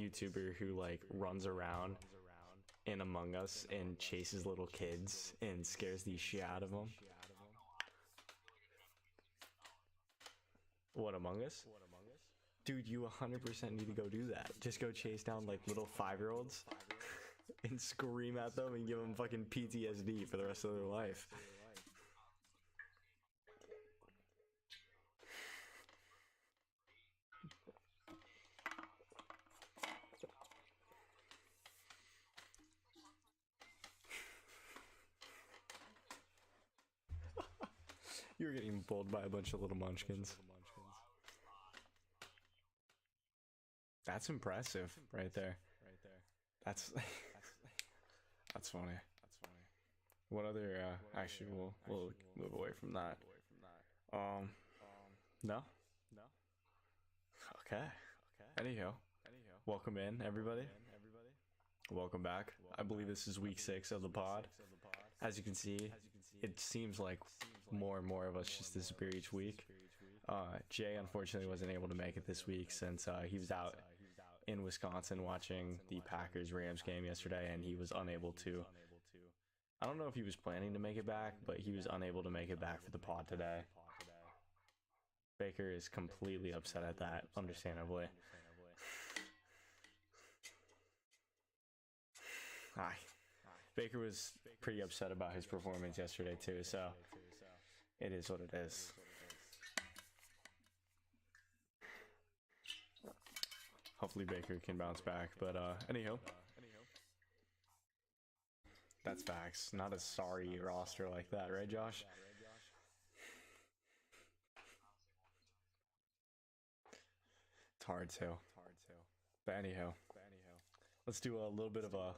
YouTuber who like runs around in Among Us and chases little kids and scares the shit out of them. What, Among Us? Dude, you 100% need to go do that. Just go chase down like little 5-year-olds and scream at them and give them fucking PTSD for the rest of their life. You were getting pulled by a bunch of little munchkins. That's impressive, right there. That's that's funny. What other? Actually, we'll move away from that. No. Okay. Anyhow, welcome in, everybody. Welcome back. I believe this is week 6 of the pod. As you can see, it seems like more and more of us just disappear each week. Jay unfortunately wasn't able to make it this week since he was out in Wisconsin watching the Packers-Rams game yesterday, and he was unable to. I don't know if he was planning to make it back, but he was unable to make it back for the pod today. Baker is completely upset at that, understandably. Hi. Baker was pretty upset about his performance yesterday too, so it is what it is. Hopefully Baker can bounce back, but anyhow, that's facts. Not a sorry roster like that, right, Josh? It's hard to. But anyhow, let's do a little bit of a.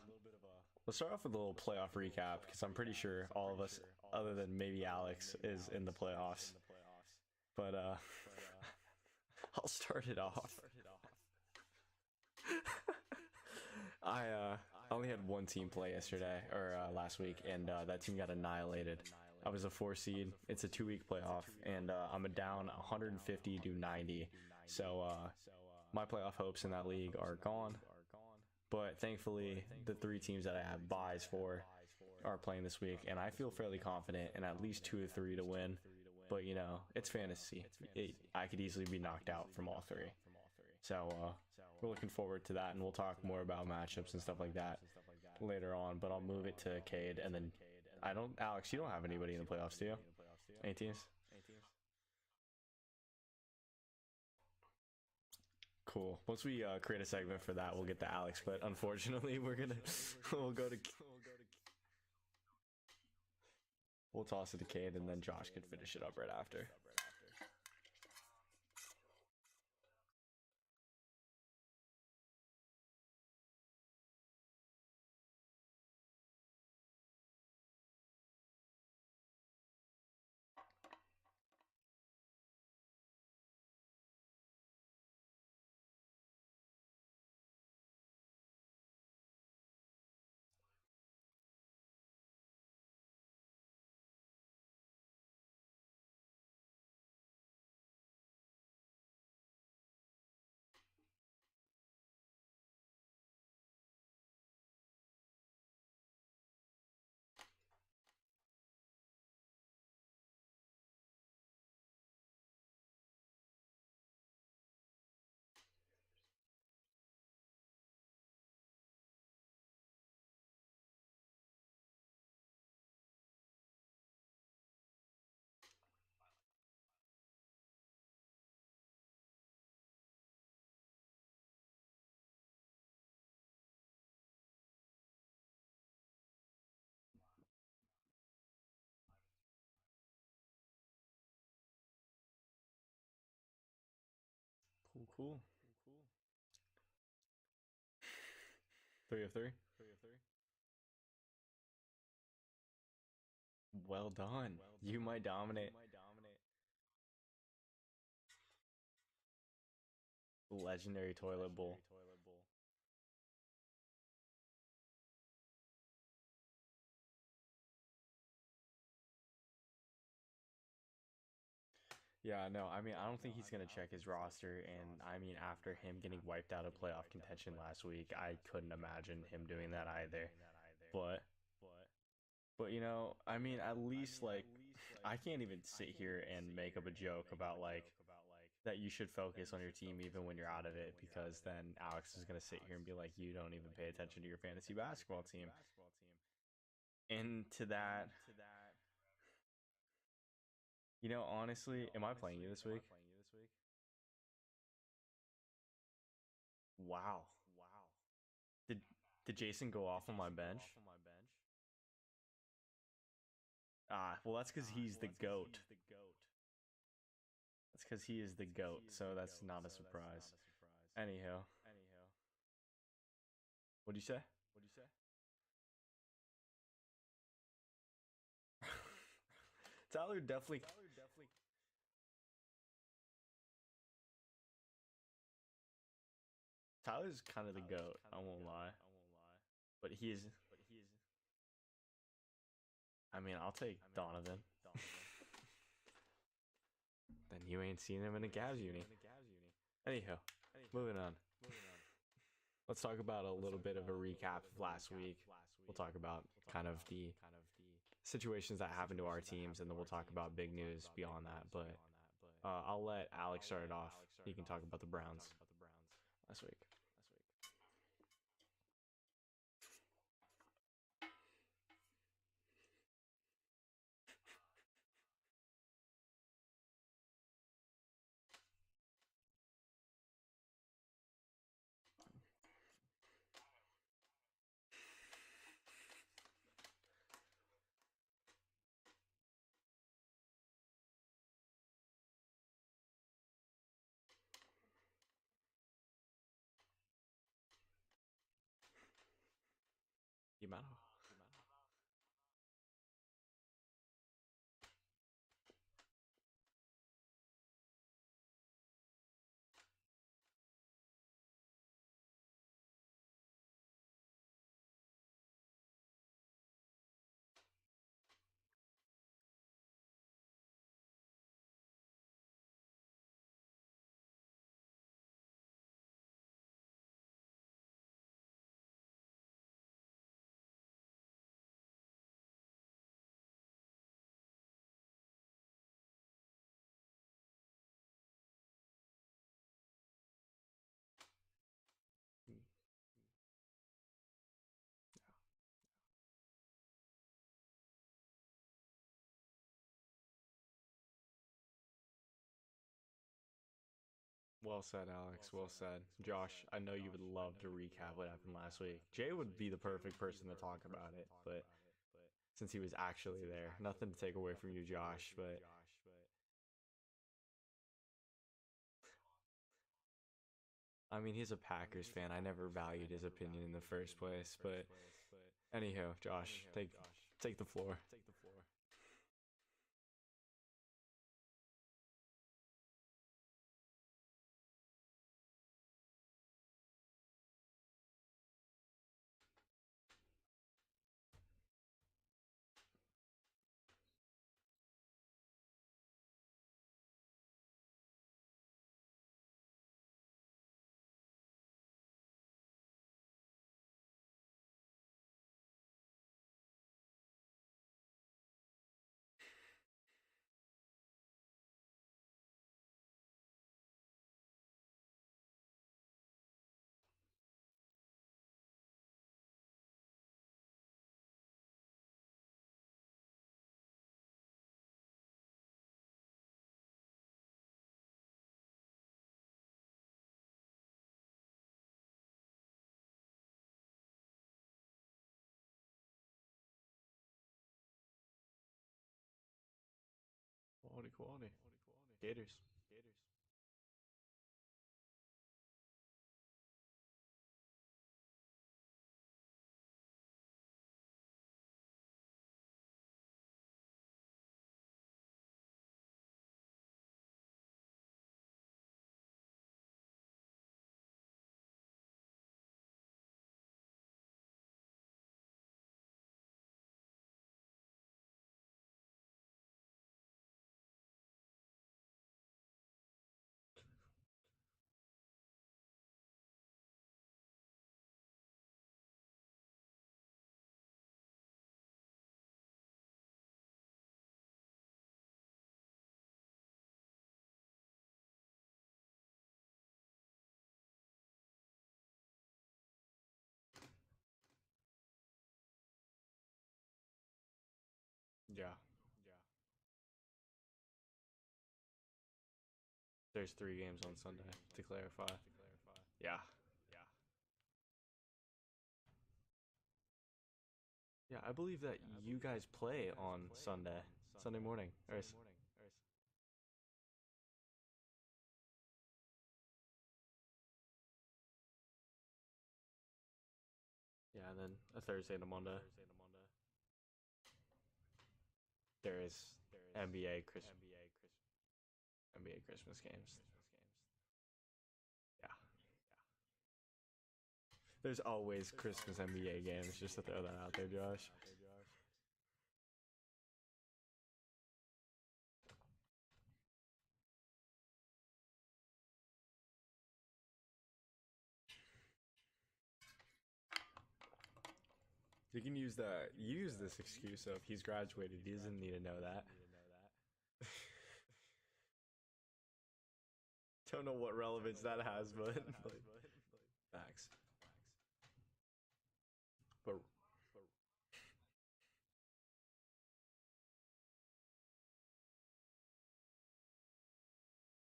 Let's start off with a little playoff recap because I'm pretty sure all of us, other than maybe Alex, is in the playoffs. But I'll start it off. I only had one team play yesterday or last week, and that team got annihilated. I was a 4 seed. It's a 2-week playoff, and I'm down 150 to 90. So my playoff hopes in that league are gone. But thankfully, the 3 teams that I have buys for are playing this week, and I feel fairly confident in at least 2 or 3 to win. But you know, it's fantasy. I could easily be knocked out from all 3. So we're looking forward to that, and we'll talk more about matchups and stuff like that later on. But I'll move it to Cade, and then Alex, you don't have anybody in the playoffs, do you? Any teams? Cool. Once we create a segment for that, we'll get to Alex. But unfortunately, we'll toss it to Cade, and then Josh can finish it up right after. Cool. 3 of 3. Well done. You might dominate. Legendary toilet bowl. Yeah, no, I mean, I don't think he's gonna check his roster, and I mean, after him getting wiped out of playoff contention last week, I couldn't imagine him doing that either. But, I mean, at least like, I can't even sit here and make up a joke about like that you should focus on your team even when you're out of it, because then Alex is gonna sit here and be like, you don't even pay attention to your fantasy basketball team. And to that, honestly, am I playing you this week? Wow. Did did Jason go off on my bench? Ah, well, that's because he's the goat. That's because he is the goat, so that's not a surprise. Anyhow, what do you say? Tyler definitely. Tyler's kind of the goat. I won't lie, but he is. I mean, I'll take Donovan. Then you ain't seen him in a Cavs uni. Anyhow, moving on. Let's talk about a little bit of a recap of last week. We'll talk about kind of the situations that happened to our teams, and then we'll talk about big news beyond that. But I'll let Alex start it off. He can talk about the Browns last week. Yamato. Well said, Alex. Well said. Josh, I know you would love to recap what happened last week. Jay would be the perfect person to talk about it, but since he was actually there, nothing to take away from you, Josh, but I mean, he's a Packers fan. I never valued his opinion in the first place, but anyhow, Josh, take the floor. Quality, quality. Gators. There's 3 games on Sunday, to clarify. Yeah. Yeah, I believe that you guys play on Sunday morning. Yeah, and then a Thursday and a Monday. There is NBA NBA Christmas games. Yeah. There's always Christmas NBA games, just to throw that out there, Josh. You can use this excuse of he's graduated. He doesn't need to know that. Don't know what relevance that has, but like, facts. But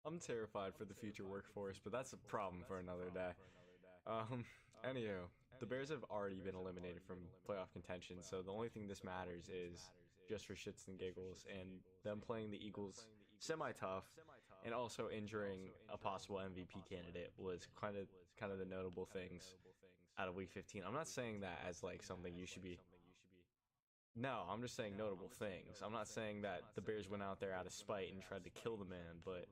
I'm terrified for the future workforce, but that's a problem for another day. Um, Anywho, the Bears have already been eliminated from playoff contention, so the only thing this matters is just for shits and giggles, and them playing the Eagles semi tough, and also injuring a possible MVP candidate was kind of the notable things out of Week 15. I'm not saying that as like something you should be. No, I'm just saying notable things. I'm not saying that the Bears went out there out of spite and tried to kill the man, but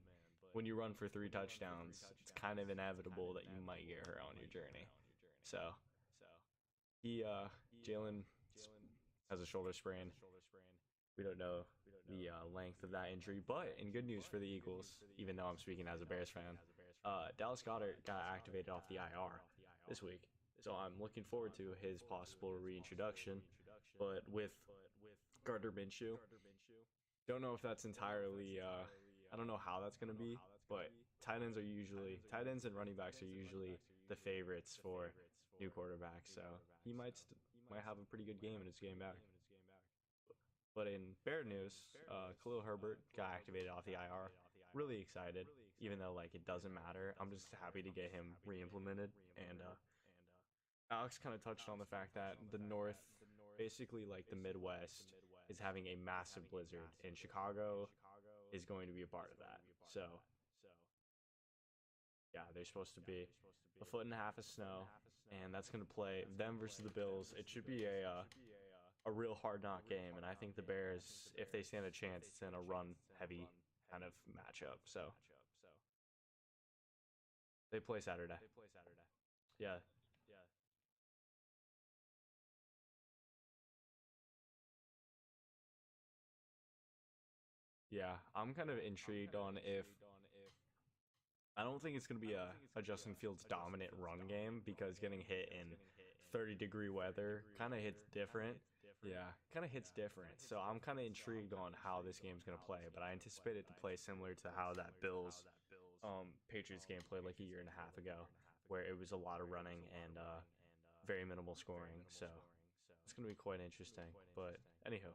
when you run for 3 touchdowns, it's kind of inevitable that you might get hurt on your journey. So Jalen has a shoulder sprain. We don't know the length of that injury, but in good news for the Eagles, even though I'm speaking as a Bears fan, Dallas Goedert got activated off the IR this week. So I'm looking forward to his possible reintroduction. But with Gardner Minshew, don't know if that's entirely. I don't know how that's going to be, but tight ends and running backs are usually the favorites for new quarterbacks. So he might have a pretty good game in his game back. But in Bear news, Khalil Herbert got activated off the IR. Really excited, even though like it doesn't matter. I'm just happy to get him re-implemented. And Alex kind of touched on the fact that the North, basically like the Midwest, is having a massive blizzard, and Chicago is going to be a part of that. So yeah, there's supposed to be a foot and a half of snow, and that's going to play them versus the Bills. It should be a real hard knock game, and I think the Bears, if they stand a chance, it's in a run heavy kind of matchup. So they play Saturday. Yeah. Yeah, I'm kind of intrigued on if I don't think it's going to be a Justin Fields dominant run game because getting hit in 30-degree weather kind of hits different. Yeah, kind of hits different. So I'm kind of intrigued on how this game's going to play, but I anticipate it to play similar to how that Bills Patriots game played like a year and a half ago, where it was a lot of running and very minimal scoring. So it's going to be quite interesting. But anywho,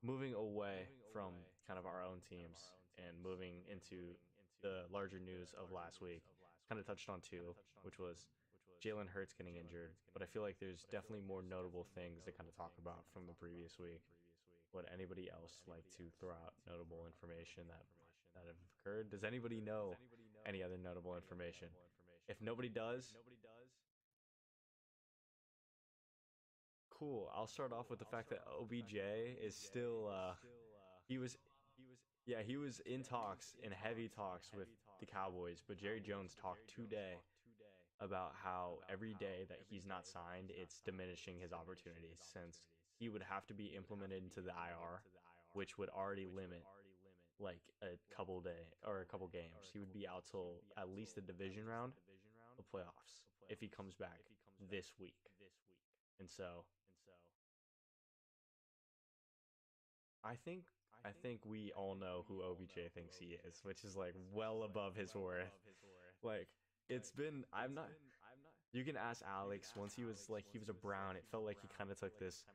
moving away from kind of our own teams and moving into the larger news of last week, kind of touched on two, which was Jalen Hurts getting injured. But I feel like there's definitely more notable things to kind of talk about from the previous week. Would anybody else like to throw out notable information that have occurred? Does anybody know any other notable information? If nobody does, cool. I'll start off with the fact that OBJ is still he was yeah, he was in talks, in heavy talks with the Cowboys, but Jerry Jones talked today about how every day that he's not signed, it's diminishing his opportunities since he would have to be implemented into the IR, which would already limit like a couple games. He would be out till at least the division round of playoffs if he comes back this week. And so I think I think we all know who OBJ thinks he is, which is like well above his worth. Like it's been I'm not you can ask Alex once he was a Brown, it felt like he kind of took this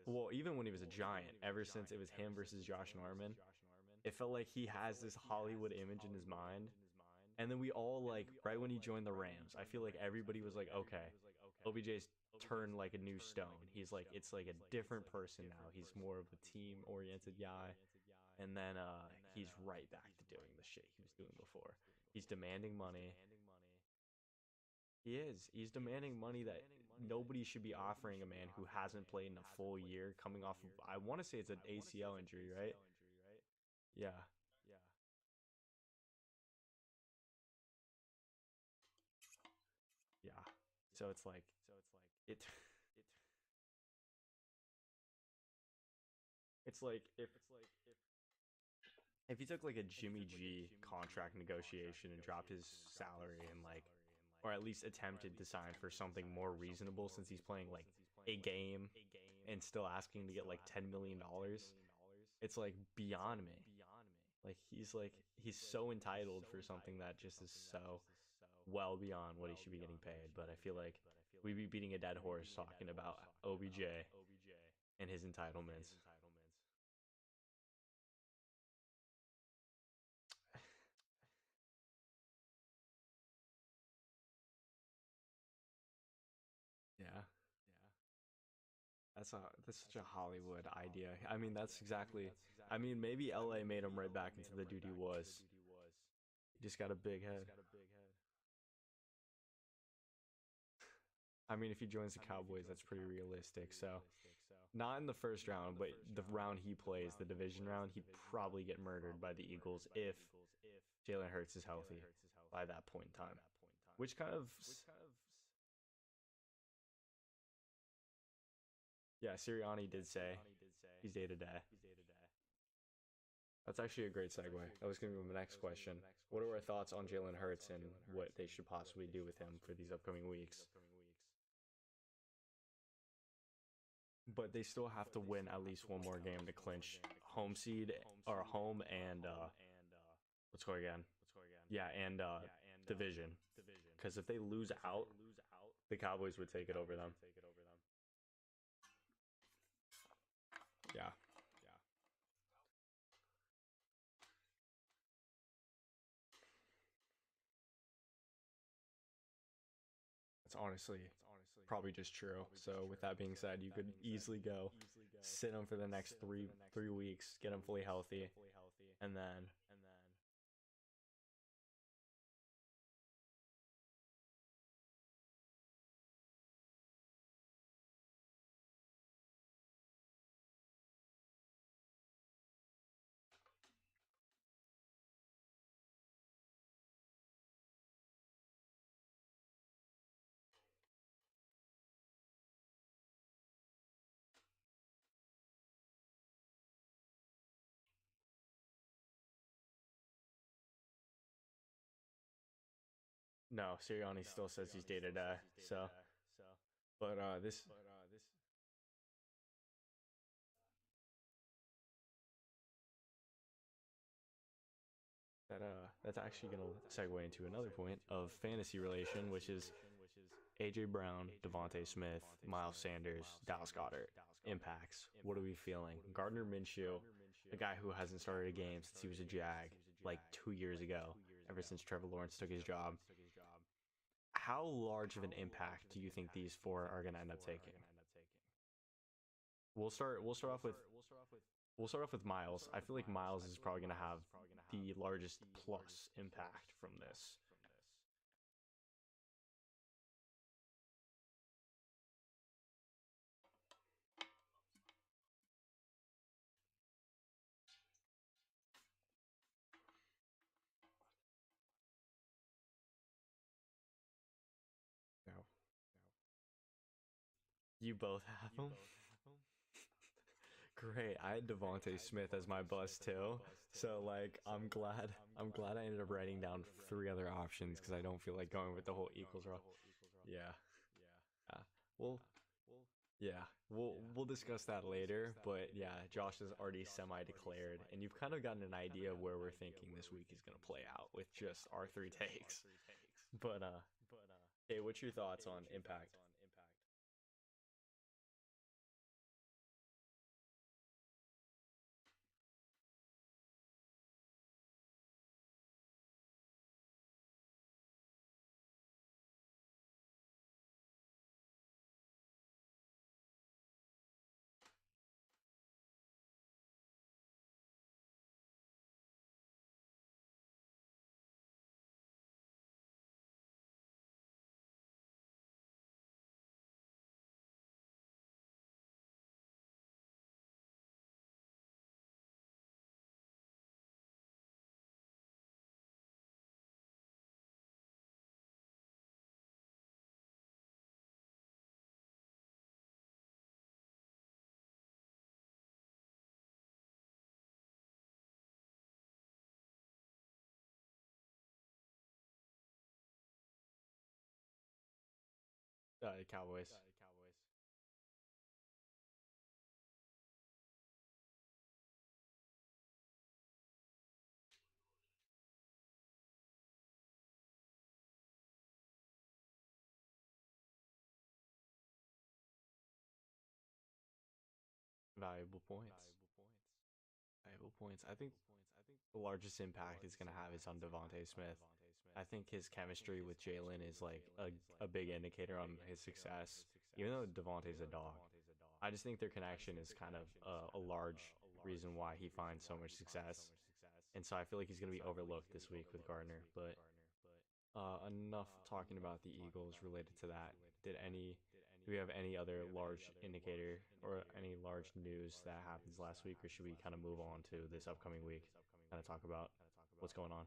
well, even when he was a Giant, ever since it was him versus Josh Norman, it felt like he has this Hollywood image in his mind And then we all like right when he joined the Rams, I feel like everybody was like, okay, OBJ's turned like a new stone. He's like it's like a different person now. He's more of a team oriented guy. And then he's right back to doing the shit he was doing before. He's demanding money. He is. He's demanding money that nobody should be offering a man who hasn't played in a full year coming off of, I want to say it's an ACL injury, right? Yeah. Yeah. So it's like it it's like if he took like a Jimmy G contract negotiation and dropped his salary and like or at least attempted to sign for something more reasonable since he's playing like a game and still asking to get like $10 million, it's like beyond me. Like he's so entitled for something that just is so well beyond what he should be getting paid. But I feel like we'd be beating a dead horse talking about OBJ and his entitlements. Yeah, that's such a Hollywood idea. I mean, that's exactly. I mean, maybe LA made him right back into the dude he was. He just got a big head. I mean, if he joins the Cowboys, that's pretty realistic. So, not in the first round, but the round he plays, the division round, he'd probably get murdered by the Eagles if Jalen Hurts is healthy by that point in time. Which kind of, yeah, Sirianni did say he's day to day. That's actually a great segue. That was going to be my next question. What are our thoughts on Jalen Hurts and what they should possibly do with him for these upcoming weeks? But they still have to win at least one more game to clinch home seed or home and let's go again. Yeah, and division. Because if they lose out, the Cowboys would take it over them. Yeah, that's honestly probably just true. So with that being said, you could easily go sit him for the next three weeks, get him fully healthy, and then no, Sirianni still says he's day to day. So, but this that's actually gonna segue into another point of fantasy relation, which is AJ Brown, Devontae Smith, Miles Sanders, Dallas Goddard impacts. What are we feeling? Gardner Minshew, a guy who hasn't started a game since he was a Jag like 2 years ago, ever since Trevor Lawrence took his job. How large of an impact do you think these four are gonna end up taking? We'll start. We'll start off with Miles. I feel like Miles is probably gonna have the largest plus impact from this. No. You both have them. Great. I had Devonte Smith as my bus too. So like I'm glad I ended up writing down three other options because I don't feel like going with the whole equals rule. Yeah. Yeah. Well, yeah. We'll discuss that later, but yeah, Josh is already semi-declared and you've kind of gotten an idea of where we're thinking this week is going to play out with just our three takes. But hey, what's your thoughts on impact? Cowboys. Valuable points. Valuable points. I think the largest impact he's going to have is on Devontae Smith. I think his chemistry with Jalen is like a big indicator on his success, even though Devontae's a dog. I just think their connection is kind of a large reason why he finds so much success. And so I feel like he's going to be overlooked this week with Gardner. But enough talking about the Eagles related to that. Do we have any other large indicator or any large news that happens last week, or should we kind of move on to this upcoming week? Kind of talk about what's going on.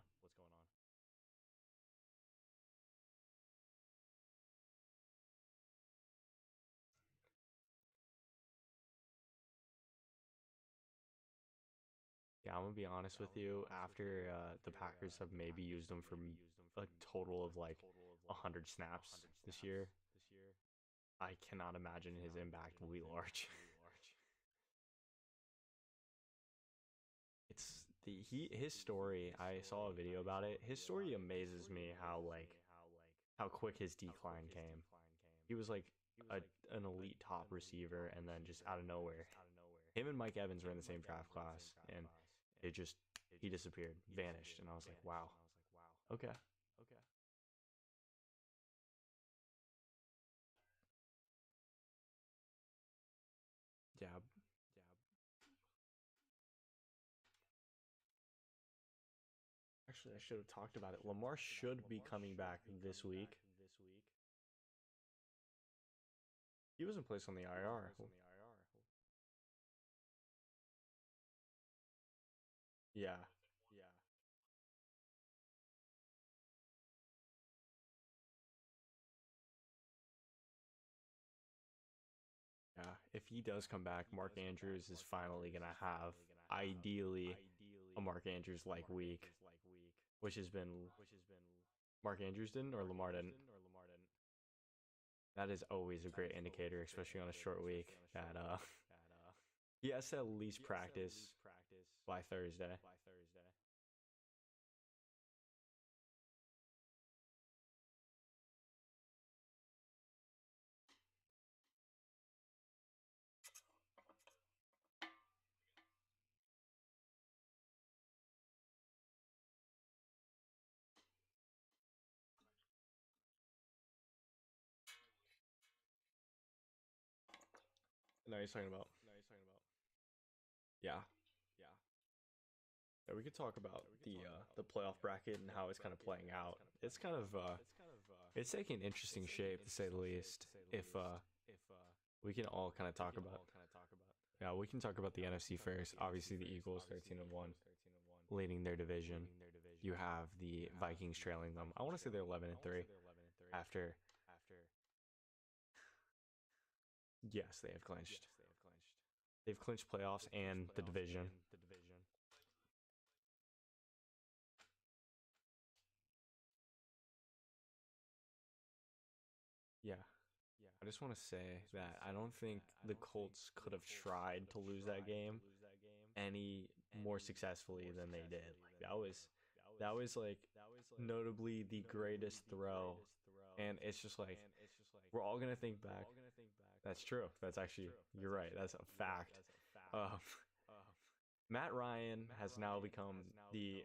Yeah, I'm gonna be honest with you. After the Packers have maybe used him for a total of like 100 snaps this year, I cannot imagine his impact will be large. It's the he his story. I saw a video about it. His story amazes me how quick his decline came. He was like a, an elite top receiver, and then just out of nowhere, him and Mike Evans were in the same draft class, and it just he disappeared, vanished, and I was like, wow, okay. Yeah, actually, I should have talked about it. Lamar should be coming back this week. He wasn't placed on the IR. Yeah, yeah. If he does come back, Mark Andrews is finally gonna have ideally a Mark Andrews like week, which has been Mark Andrews didn't or Lamar didn't. That is always a great indicator, especially on a short week, that he has to at least practice by Thursday. No, he's talking about. Yeah, yeah. We could talk about the playoff bracket and how it's kind of playing out. It's kind of it's taking interesting shape to say the least. If we can all kind of talk about. Yeah, we can talk about the NFC first. Obviously, the Eagles 13-1, leading their division. You have the Vikings trailing them. I want to say they're 11-3 after. Yes, they have clinched. They've clinched playoffs and the division. Yeah, I just want to say that I don't think the Colts could have tried to lose that game any more successfully than they did. Like that was like notably the greatest throw, and it's just like we're all gonna think back. That's true. That's actually you're right. That's a fact. Um, Matt Ryan has now become the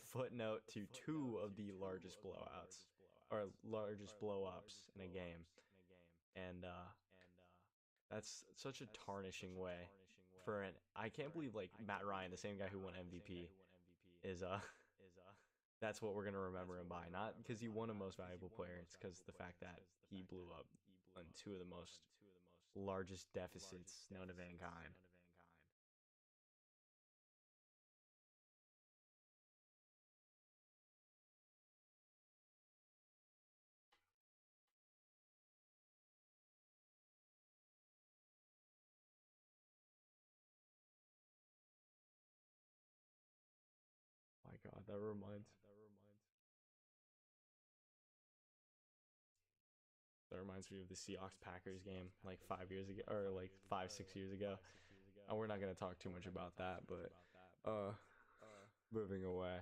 footnote to two of the largest blowouts or largest blow ups in a game, and that's such a tarnishing way for an. I can't believe like Matt Ryan, the same guy who won MVP, is that's what we're gonna remember him by. Not because he won a most valuable player. It's because the fact that he blew up on two of the most largest deficits known to mankind. My God, that reminds. That reminds me of the Seahawks Packers game like 5 years ago, or like 5, 6 years ago. And we're not gonna talk too much about that, but uh, moving away,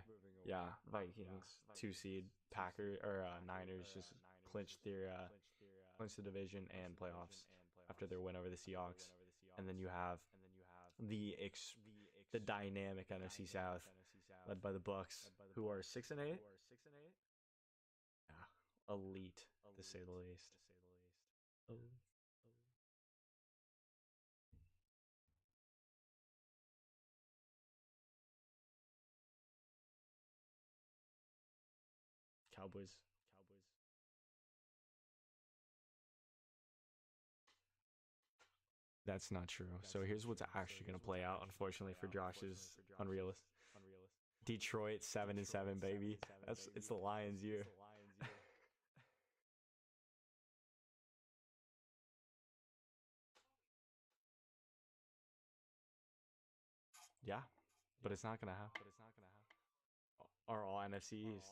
yeah, Vikings 2 seed, Packer or Niners just clinched their clinched the division and playoffs after their win over the Seahawks, and then you have the dynamic NFC South led by the Bucks, who are 6-8. Yeah, elite to say the least. Elite. Cowboys. That's not true. So here's what's actually going to play out, unfortunately for Josh's unrealist. Detroit 7-7, baby. It's the Lions' year. Yeah, but it's not going to happen. Are all NFC East.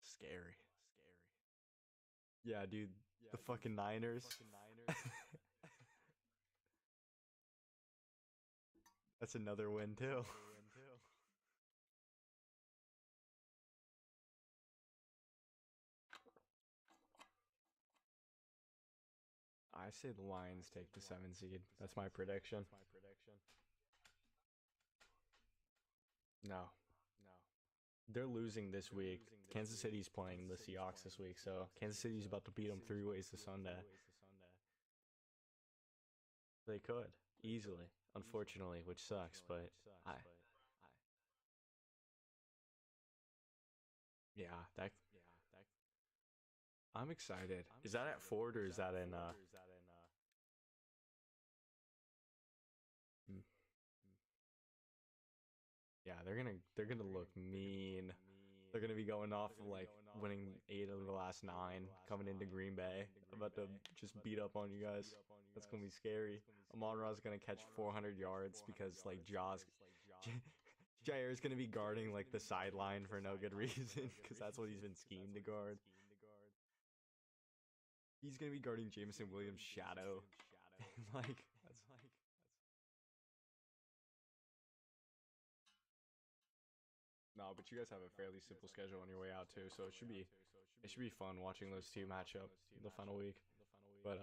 Scary. Yeah, dude. The fucking Niners. That's another win too. I say the Lions take the 7 seed. That's my prediction. No, they're losing this week. Kansas City's playing the Seahawks this week, so Kansas City's about to beat them 3 ways to Sunday. They could easily, unfortunately, which sucks. But I, yeah, that I'm excited. Is that at Ford or is that in? Mm, yeah, they're gonna look mean. They're gonna be going off of like winning 8 of the last 9, coming into Green Bay, about to just beat up on you guys. That's gonna be scary. Amon Ra's gonna catch 400 yards because like Jair's gonna be guarding like the sideline for no good reason because that's what he's been schemed to guard. He's gonna be guarding Jameson Williams' shadow. Like that's no, but you guys have a fairly simple schedule on your way out too, so it should be fun watching those two match up the final week. But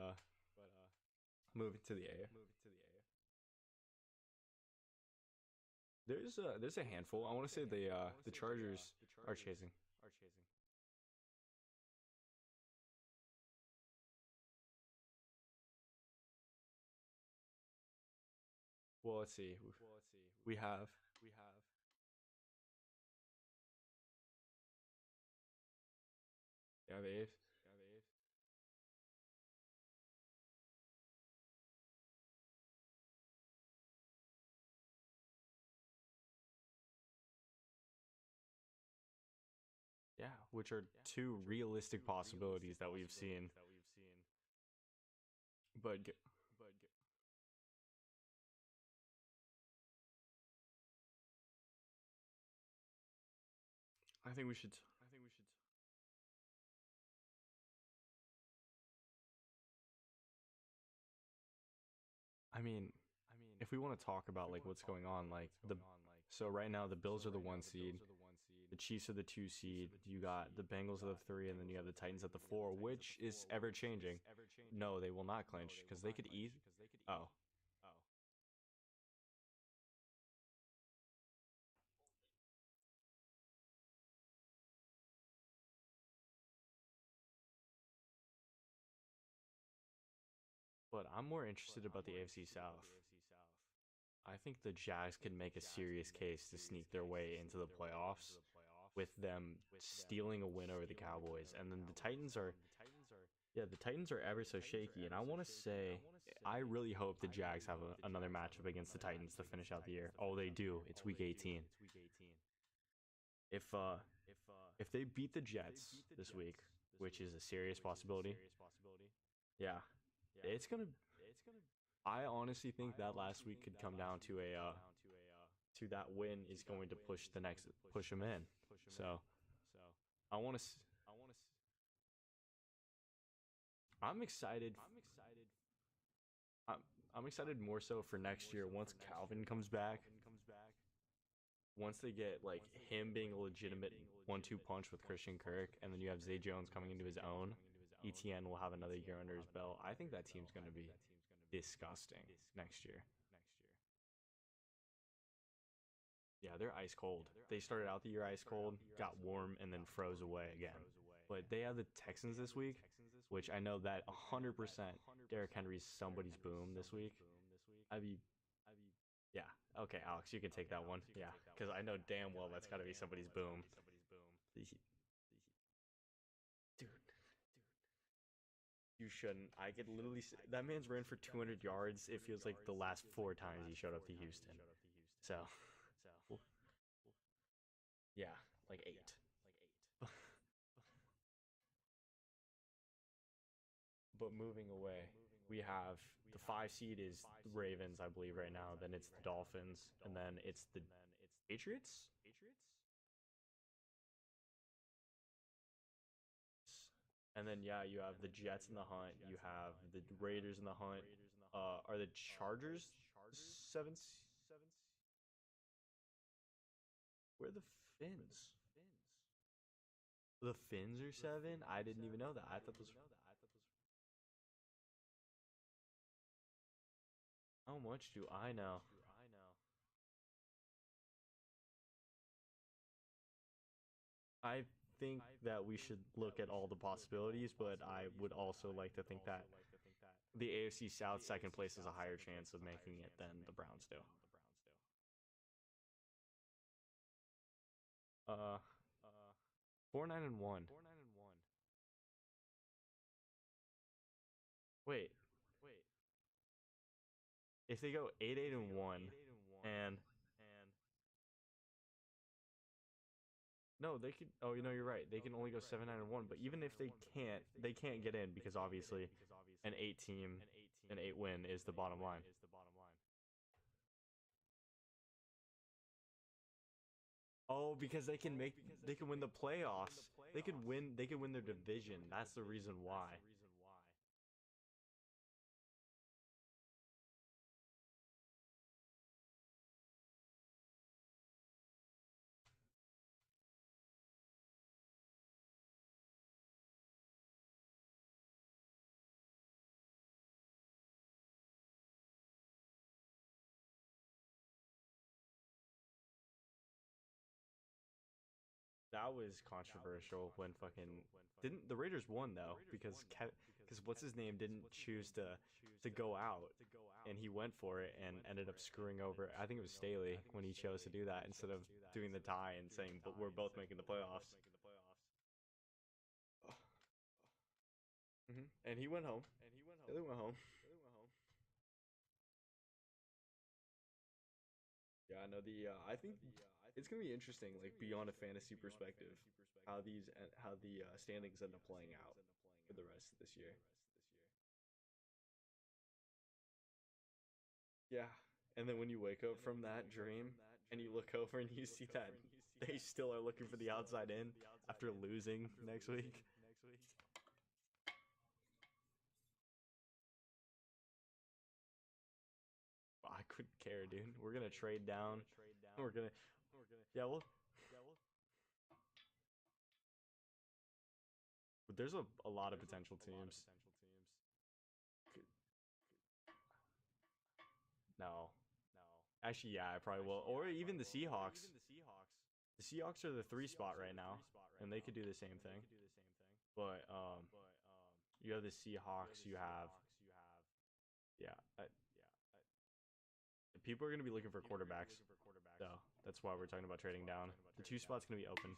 moving to the A, there's a handful. I want to say the Chargers are chasing. Well, let's see. We have yeah the eighth. Yeah, which are two realistic possibilities that we've seen. But I think we should. I mean, if we want to talk about like what's going on, like the so right now the Bills are the 1 seed, the Chiefs are the 2 seed. You got the Bengals are the 3, and then you have the Titans at the 4, which is ever changing. No, they will not clinch because they could eat. Oh, but I'm more interested about the AFC South. I think the Jags could make a serious case to sneak their way into the playoffs with them stealing a win over the Cowboys, and then the Titans are yeah, the Titans are ever so shaky, and I want to say I really hope the Jags have another matchup against the Titans to finish out the year. Oh, they do. It's week 18. If they beat the Jets this week, which is a serious possibility, yeah, it's gonna. I honestly think that last week could come down to a to that win is going to push them in. So I want to. I'm excited. I'm, I'm excited more so for next year once Calvin comes back. Once they get like him being a legitimate 1-2 punch with Christian Kirk, and then you have Zay Jones coming into his own. ETN will have another year under his belt. I think that team's going to be disgusting next year. Yeah, they're ice cold. They started out the year ice cold, got warm, and then froze away again. But they have the Texans this week, which I know that 100% Derrick Henry's somebody's boom this week. I mean, yeah. Okay, Alex, you can take that one. Yeah, because I know damn well that's got to be somebody's boom. Dude, you shouldn't. I could literally say, that man's ran for 200 yards. It feels like the last 4 times he showed up to Houston. So, yeah, like 8. But moving away, we have the 5 seed is the Ravens, I believe, right now. Then it's the Dolphins, and then it's the Patriots. And then yeah, you have the Jets in the hunt. You have the Raiders in the hunt. Are the Chargers 7? Where are the Finns? The Finns are 7. I didn't even know that. I thought those. How much do I know? I think that we should look at all the possibilities, but I would also like to think that the AFC South second place has a higher chance of making it than the Browns do. Uh, 4-9-1. Wait, if they go 8-8-1, and no, they could. Oh, you're right. They can only go 7-9-1. But even if they can't get in because obviously, an 8 team, an 8 win is the bottom line. Oh, because they can win the playoffs. They could win their division. That's the reason why. That was controversial when fucking didn't the Raiders won though because what's his name didn't choose to go out and he went for it and ended up screwing over. I think it was Staley when he chose to do that instead of doing the tie and saying, "But we're both making the playoffs." And he went home. They went home. Yeah, I know the. I think it's gonna be interesting, like beyond a fantasy perspective, how the standings end up playing out for the rest of this year. Yeah, and then when you wake up from that dream and you look over and you see that they still are looking for the outside in after losing next week. I couldn't care, dude. We're gonna trade down. We're gonna. Yeah, well, there's a lot of potential teams. No, actually, yeah, I probably will. Or even the Seahawks. The Seahawks are the 3 spot right now, and they could do the same thing. But you have the Seahawks. You have yeah. People are going to be looking for quarterbacks, so that's why we're talking about trading down. The 2 spot's going to be open.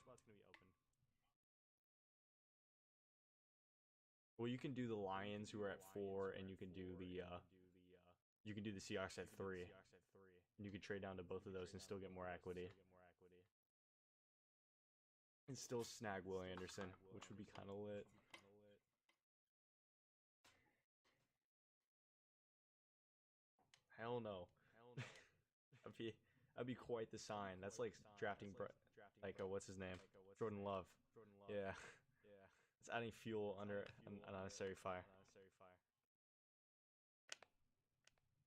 Well, you can do the Lions who are at 4, and you can do the Seahawks at 3. And you could trade down to both of those and still get more equity. And still snag Will Anderson, which would be kind of lit. Hell no. I'd That'd be quite the sign. That's like drafting, like what's his name, Jordan Love. Yeah, it's adding fuel under an unnecessary fire.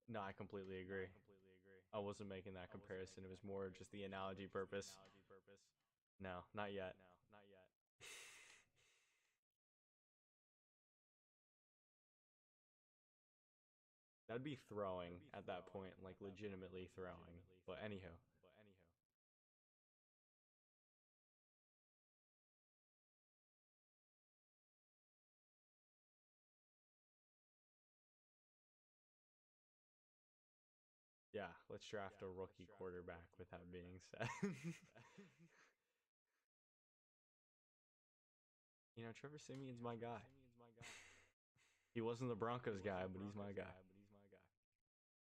No, I completely agree. I wasn't making that comparison. It was more just the analogy purpose. No, not yet. That'd be throwing at that point, like legitimately throwing. But anywho, yeah, let's draft a rookie quarterback with that being said. Trevor Simeon's my guy. He wasn't the Broncos guy, but he's my guy.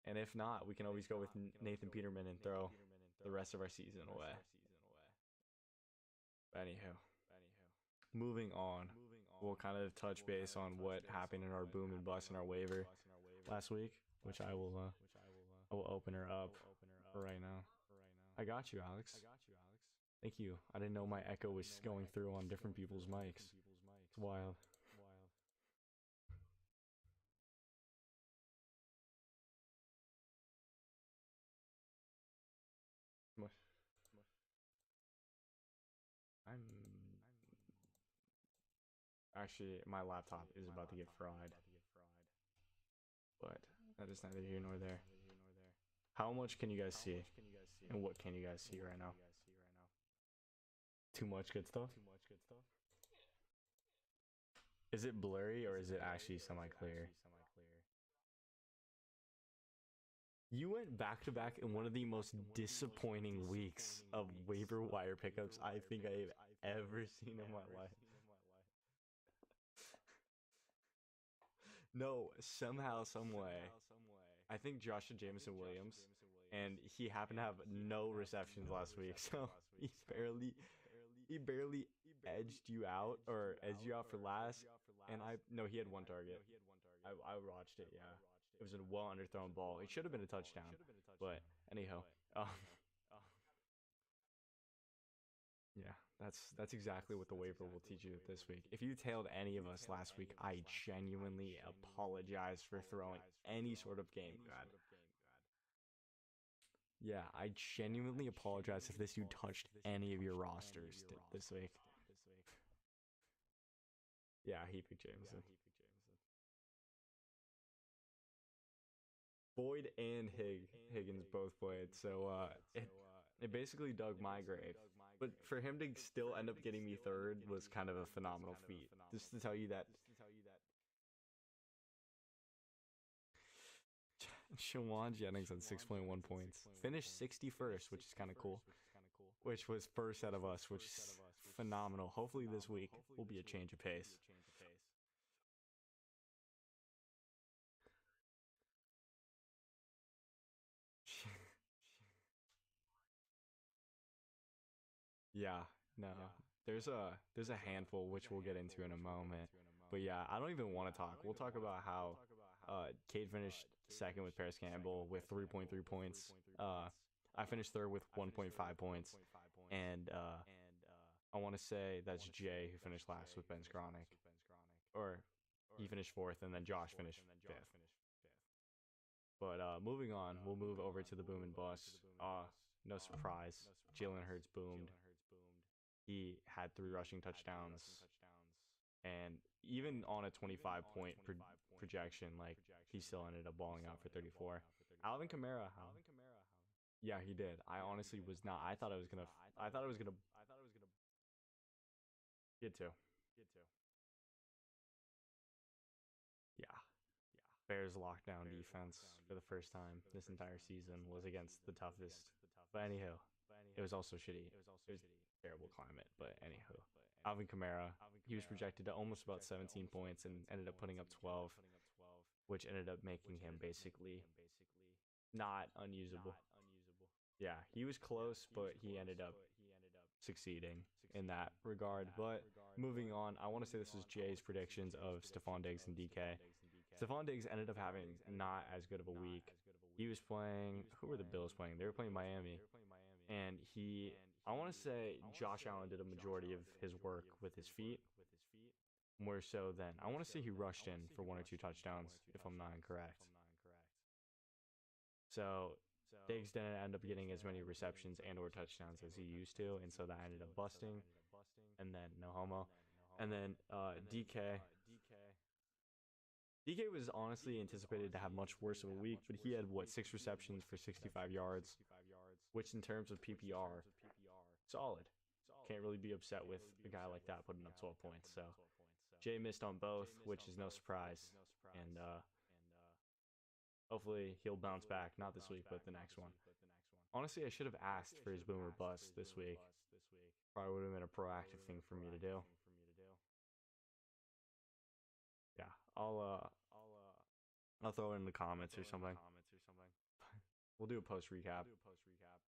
And if not, we can always go with Nathan Peterman and throw the rest of our season away. But anywho, moving on, we'll kind of touch base on what happened in our boom and bust in our waiver last week, which I will open her up right now. I got you, Alex. Thank you. I didn't know my echo was going through on different people's mics. It's wild. I'm actually, my laptop is about to get fried, but that is neither here nor there. How much can you guys see? And what can you guys see right now? Too much good stuff? Is it blurry or is it actually semi-clear? You went back to back in one of the most disappointing weeks of waiver wire pickups I think I've ever seen in my life. No, somehow, some way, I think Joshua Jameson Williams, and he happened to have no receptions last week, so he barely edged you out or edged you out for last. And no, he had one target. I watched it. Yeah, it was a well underthrown ball. It should have been a touchdown, but anyhow, yeah, that's exactly what the waiver will teach you this week. If you tailed any of us last week, I genuinely apologize for throwing any sort of game god. Yeah, I genuinely apologize if you touched any of your rosters this week. Yeah, he picked Jameson. Boyd and Higgins both played, so it basically dug my grave. But for him to still end up getting me third was kind of a phenomenal feat. Just to tell you that Shawan Jennings had 6.1 points. Finished 61st, which is kind of cool. Which was first out of us, which is phenomenal. Hopefully this week will be a change of pace. Yeah, no. There's a handful which we'll get into in a moment. But yeah, I don't even want to talk. We'll talk about how Cade finished second with Paris Campbell with 3.3 points. I finished third with 1.5 points. And I want to say that's Jay who finished last with Ben Skronik. Or he finished fourth, and then Josh finished fifth. But moving on, we'll move over to the boom and bust. No surprise, Jalen Hurts boomed. He had 3 rushing touchdowns, and even on a 25-point projection, like he still ended up balling out for 34. Alvin Kamara, yeah, he did. I honestly was not. I thought I was gonna. Get to. Yeah. Bears lockdown defense for the first time this entire season was against the toughest. But anywho, it was also shitty. It was terrible climate. But anywho, Alvin Kamara, he was projected to almost about 17 points and ended up putting up 12, which ended up making him basically not unusable. Yeah, he was close, but he ended up succeeding in that regard. But moving on, I want to say this was Jay's predictions of Stephon Diggs and DK. Stephon Diggs ended up having not as good of a week, He was playing. Who were the Bills playing? They were playing Miami, and he. I want to say Josh Allen did a majority of his work with his feet, more so than I want to say he rushed in for 1 or 2 touchdowns, if I'm not incorrect. So Diggs didn't end up getting as many receptions and or touchdowns as he used to, and so that ended up busting. And then no homo, and then DK was honestly anticipated to have much worse of a week, but he had what 6 receptions for 65 yards, which in terms of PPR, solid. Can't really be upset with a guy like that putting up 12 points. So Jay missed on both, which is no surprise, and hopefully he'll bounce back. Not this week, but the next one. Honestly, I should have asked for his boomer bust this week. Probably would have been a proactive thing for me to do. Yeah, I'll throw it in the comments or something. We'll do a post recap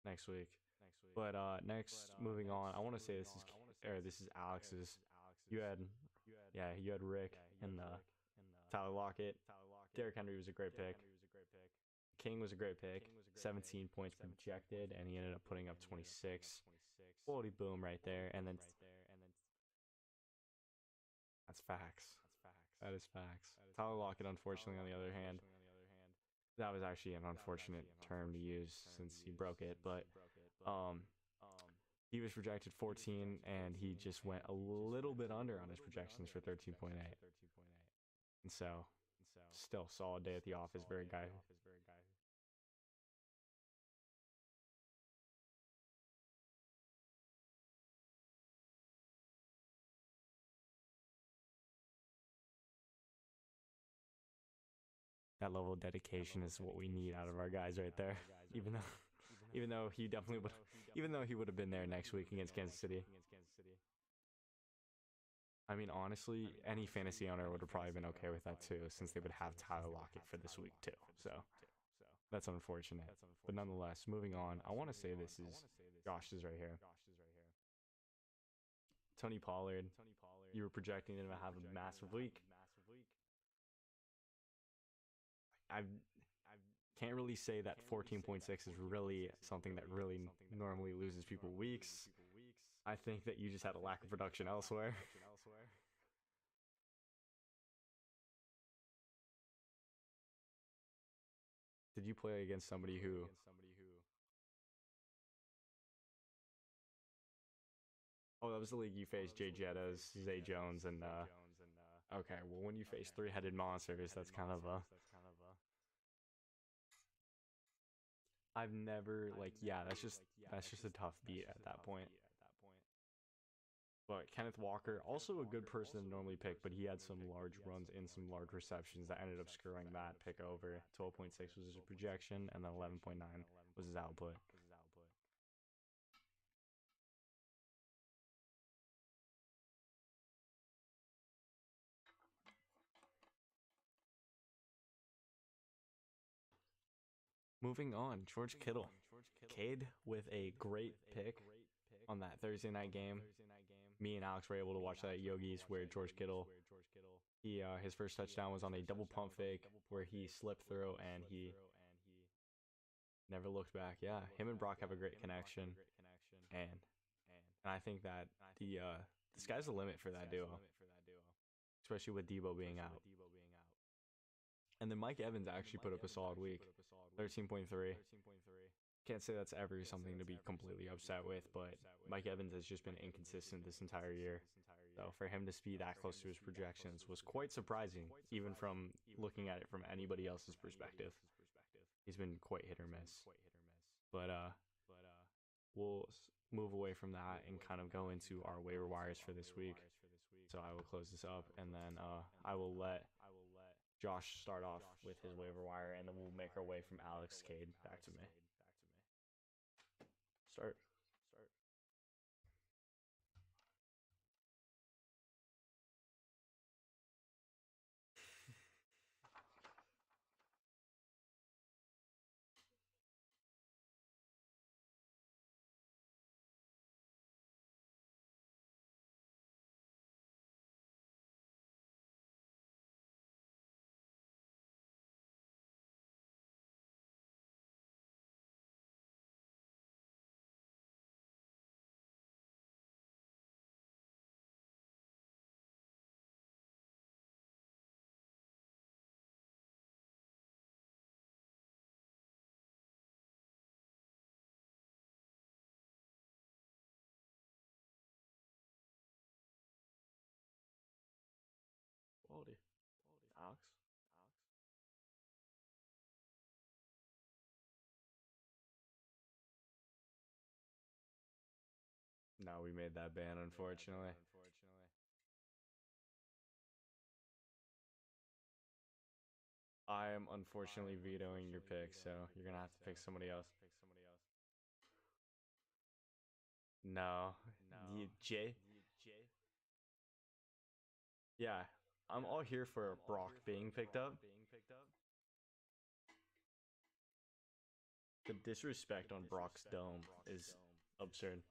next week. But next, moving on, I want to say this is Alex's. You had you had Rick and Tyler Lockett. Derrick Henry was a great pick. King was a great pick. 17 points projected, and he ended up putting up 26. Quality boom right there, and then that's facts. That is facts. Tyler Lockett, unfortunately, on the other hand, that was actually an unfortunate term to use since he broke it, but he was projected 14, and he just went a little bit under on his projections for 13.8. And so, still solid day at the office. Very guy. That level of dedication is what we need out of our guys right there. Even though, even though he definitely would, even though he would have been there next week against Kansas City. I mean, honestly, any fantasy owner would have probably been okay with that too, since they would have Tyler Lockett for this week too. So that's unfortunate. But nonetheless, moving on, I want to say this is Josh's right here. Tony Pollard, you were projecting him to have a massive week. I can't really say that 14.6 is really something that really normally loses people weeks. I think that you just had a lack of production elsewhere. Did you play against somebody who? Oh, that was the league you faced Jay Jettas, Zay Jones, and okay. Well, when you face three-headed monsters, that's kind of a. I've never like yeah, that's just a tough beat at that point. But Kenneth Walker, also a good person to normally pick, but he had some large runs and some large receptions that ended up screwing that pick over. 12.6 was his projection, and then 11.9 was his output. Moving on, George Kittle. Cade with a great pick on that Thursday night game. Me and Alex were able to watch that Yogi's where George Kittle, his first touchdown was on a double pump fake where he slipped through and he never looked back. Yeah, him and Brock have a great connection, and I think that the sky's the limit for that duo, especially with Debo being out. And then Mike Evans actually put up a solid week, 13.3. Can't say that's ever something to be completely upset with, but Mike Evans has just been inconsistent this entire year. So for him to be that close to his projections was quite surprising, even from looking at it from anybody else's perspective. He's been quite hit or miss. But we'll move away from that and kind of go into our waiver wires for this week. So I will close this up, and then I will let Josh start off with his waiver wire, and then we'll make our way from Alex Cade back to me. Start. we made that ban, unfortunately. I am unfortunately vetoing your pick, so you're gonna have to pick somebody else. No, you Jay. Yeah, I'm all here for Brock being picked up. The disrespect on Brock's dome is absurd.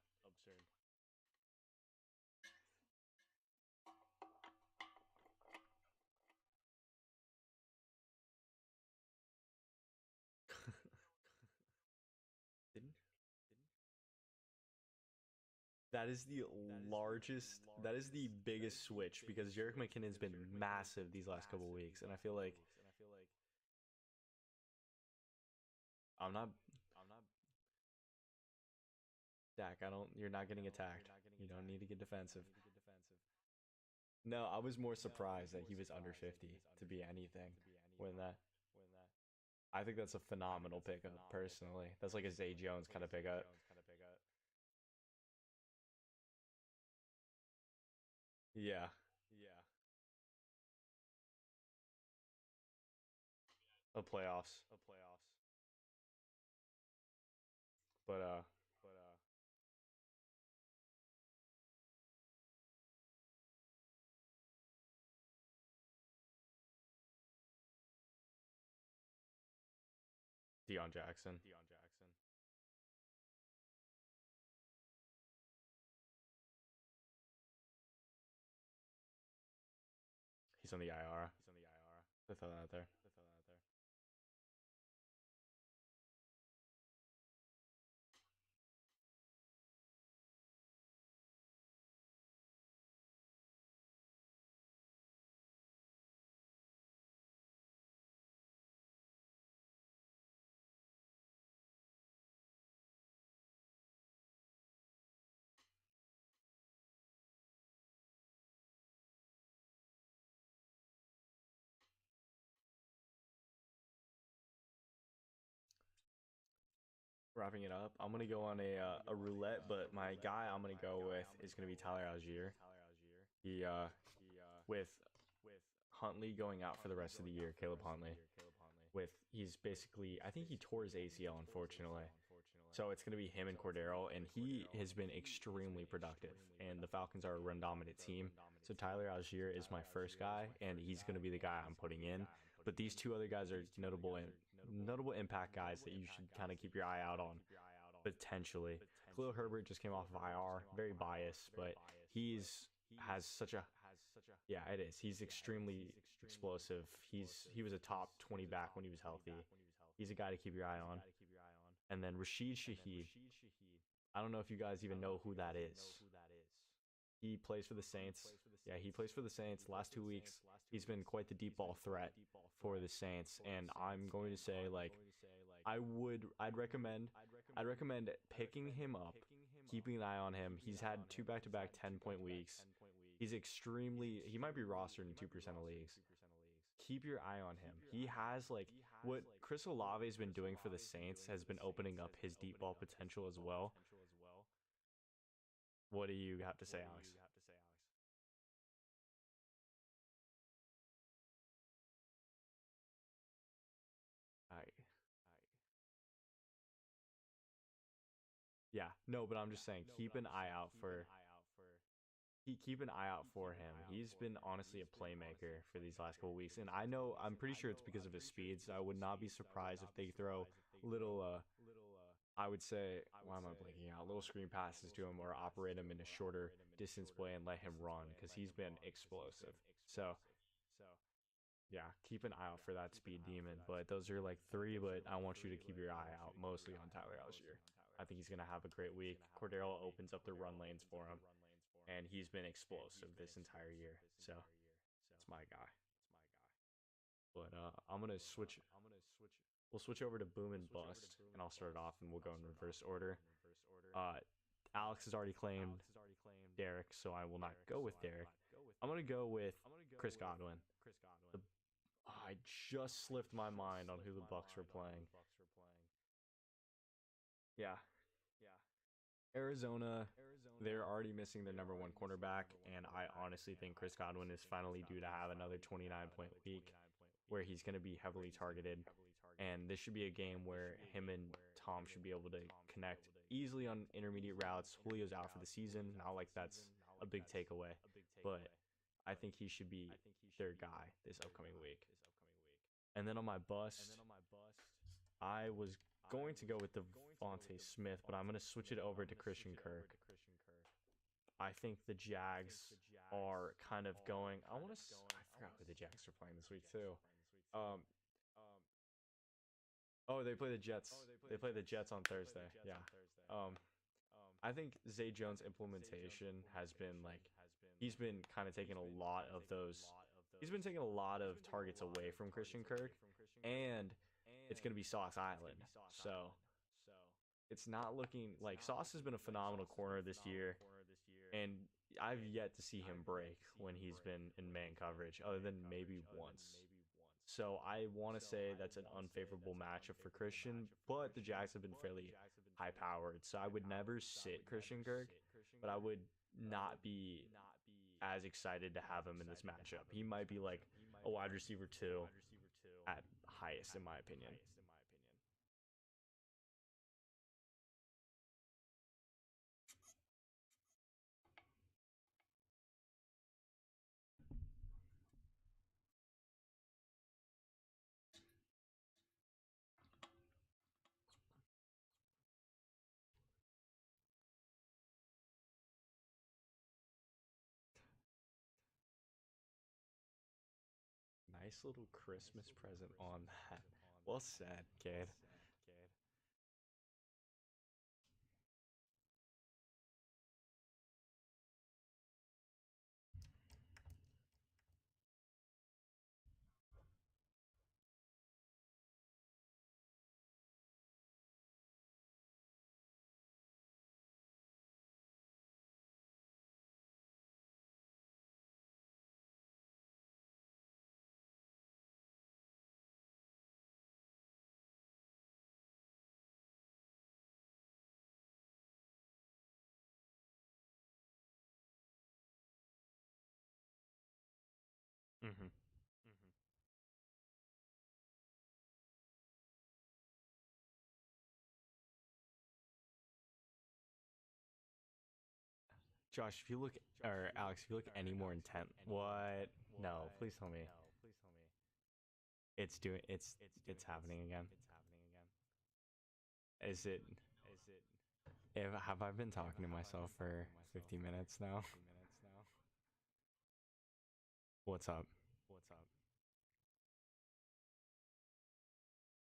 That is the largest, that is the biggest switch because Jerick McKinnon's been massive these last couple weeks, and I feel like I'm not Dak. I don't. You're not getting attacked. You don't need to get defensive. No, I was more surprised that he was under 50 to be anything. When that, I think that's a phenomenal pickup. Personally, that's like a Zay Jones kind of pickup. Yeah, the playoffs. But Deion Jackson. He's on the IR. They throw that out there. Wrapping it up, I'm gonna go on a roulette, but my guy I'm gonna go with is gonna be Tyler Algier. He with Huntley going out for the rest of the year, Caleb Huntley. With he's basically, I think he tore his ACL, unfortunately. So it's gonna be him and Cordero, and he has been extremely productive. And the Falcons are a run dominant team. So Tyler Algier is my first guy, and he's gonna be the guy I'm putting in. But these two other guys are notable impact guys that you should kind of keep your eye out on potentially. Khalil Herbert just came off of IR, very biased, but he's has such a yeah, it is. He's extremely explosive. He was a top 20 back when he was healthy. He's a guy to keep your eye on. And then Rashid Shaheed. I don't know if you guys even know who that is. He plays for the Saints. Yeah, he plays for the Saints. Last 2 weeks, he's been quite the deep ball threat for the Saints. And I'm going to say, like, I'd recommend picking him up, keeping an eye on him. He's had two back-to-back 10-point weeks. He might be rostered in 2% of leagues. Keep your eye on him. He has, like, what Chris Olave has been doing for the Saints has been opening up his deep ball potential as well. What do you have to say, Alex? I Yeah, no, but I'm just saying, keep an eye out for him. He's been honestly a playmaker for these last couple weeks, and I'm pretty sure it's because of his speed. So I would not be surprised if they throw little I would say, why am I blanking out? Little screen passes to him or operate him in a shorter distance play and let him run because he's been explosive. So yeah, keep an eye out for that speed demon. But those are like three, but I want you to keep your eye out mostly on Tyler Algier. I think he's going to have a great week. Cordero opens up the run lanes for him, and he's been explosive this entire year. So it's my guy. But I'm going to switch. We'll switch over to boom and bust, and I'll start it off, and we'll go in reverse order. Uh, Alex has already claimed Derek, so I will not go with Derek. I'm going to go with Chris Godwin. The I just slipped my mind on who the Bucks were playing. Yeah, Arizona. they're already missing their number one cornerback, and I honestly think Chris Godwin is finally due to have another 29-point week where he's going to be heavily targeted. And this should be a game where him and Tom should be able to connect easily on intermediate routes. Julio's out for the season. Not like that's a big takeaway, but I think he should be their guy this upcoming week. And then on my bust, I was going to go with Devontae Smith, but I'm going to switch it over to Christian Kirk. I think the Jags are kind of going. I forgot who the Jags are playing this week too. Um, oh, they play the Jets. They play the Jets on Thursday. Yeah. Um, I think Zay Jones' implementation has been like he's been kind of taking a lot of those. He's been taking a lot of targets away from Christian Kirk, and it's going to be Sauce Island. So it's not looking like Sauce has been a phenomenal corner this year, and I've yet to see him break when he's been in man coverage, other than maybe once. So I want to say that's an unfavorable matchup for Christian, but the Jags have been fairly high powered. So I would never sit Christian Kirk, but I would not be as excited to have him in this matchup. He might be like a wide receiver two at highest, in my opinion. Nice little Christmas present on that. Well said, kid. Mm-hmm. Josh, if you look, or Alex, if you look any more intent, what? No, please tell me it's doing. It's happening again. Is it? Have I been talking to myself for 50 minutes now? What's up?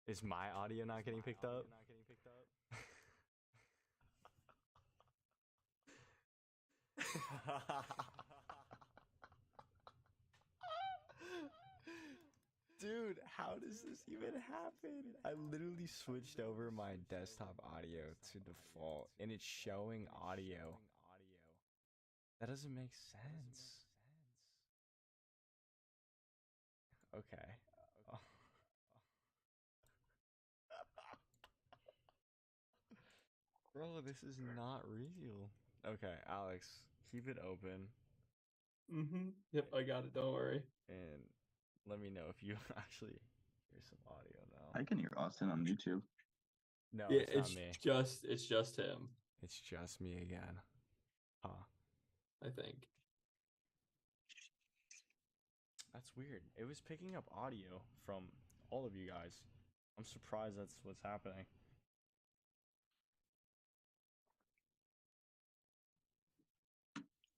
Is my audio not getting picked up? Dude, how does this even happen? I literally switched over my desktop audio to default and it's showing audio. That doesn't make sense. Okay. Oh. Bro, this is not real. Okay, Alex, keep it open Yep, I got it. Don't worry. and let me know if you actually hear some audio now. I can hear Austin on YouTube. No, Yeah, it's not me. It's just him. It's just me again. I think. That's weird. It was picking up audio from all of you guys. I'm surprised that's what's happening.